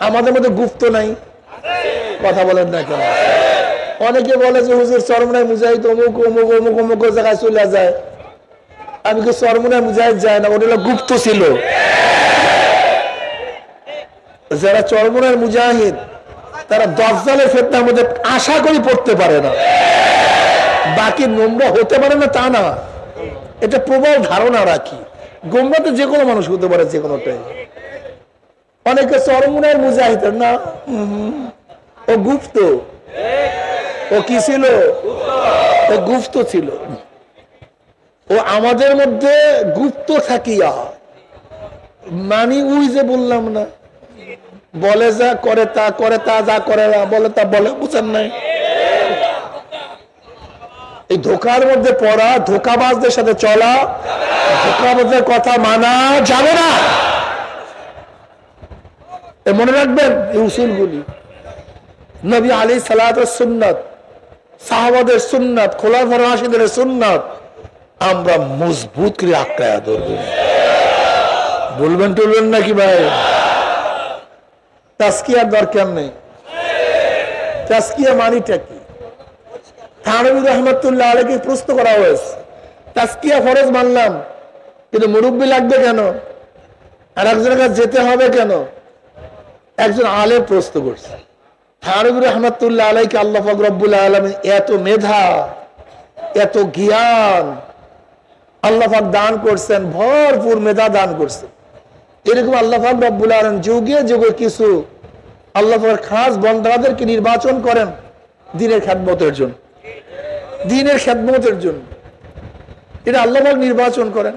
আমাদের মধ্যে গুপ্ত নাই? কথা বলেন না কেন? অনেকে বলে যে হুজুর চরমনায় মুজাহিদ অমুক অমুক অমুক অমুক জায়গায় চলে যায়। আমি কি চরমনায় মুজাহিদ যায় না, ওটা গুপ্ত ছিল। যারা চরমনায় মুজাহিদ তারা দাজ্জালের ফিতনার মধ্যে আশা করি পড়তে পারে না। বাকি নোংরা হতে পারে না তা না, এটা প্রবল ধারণা রাখি। গোমরা তো যে কোনো মানুষ হতে পারে, যে কোনোটাই। অনেকে চরমনায় মুজাহিদ না, ও গুপ্ত। ও কি ছিল? ও গুপ্ত ছিল। ও আমাদের মধ্যে গুপ্ত থাকিয়া মানি ওই যে বললাম না, বলে যা করে তা, করে তা, যা করে বলে তা বলে, বুঝেন নাই? এই ধোকার মধ্যে পড়া, ধোকাবাজদের সাথে চলা, ধোকাবাজদের কথা মানা যাবে না। মনে রাখবেন এই উসুলগুলি। নবী আলাইহিস সালাতুর সুন্নাত, সাহাবাদের সুন্নাত, খোলাফায়ে রাশিদের সুন্নাত আমরা মজবুত করে আঁকড়ায়া ধরব। বলবেন টলবেন নাকি ভাই? তাজকিয়ার দরকার নেই। তাজকিয়া মানিটা কি? থানবী রাহমাতুল্লাহ আলাইহি প্রশ্ন করা হয়েছে, তাজকিয়া ফরজ মানলাম, কিন্তু মুরব্বি লাগবে কেন? আর একজনের কাছে যেতে হবে কেন? একজন আলেম প্রশ্ন করছে। থানবী রাহমাতুল্লাহ আলাইহি আল্লাহ পাক রব্বুল আলামিন এত মেধা, এত জ্ঞান আল্লাহ পাক দান করছেন, ভরপুর মেধা দান করছেন। এরকম আল্লাহ পাক রব্বুল আলামিন যুগে যুগে কিছু আল্লাহ পাকের খাস বান্দাদেরকে নির্বাচন করেন দ্বীনের খেদমতের জন্য, দ্বীনের খেদমতের জন্য। এটা আল্লাহ পাক নির্বাচন করেন।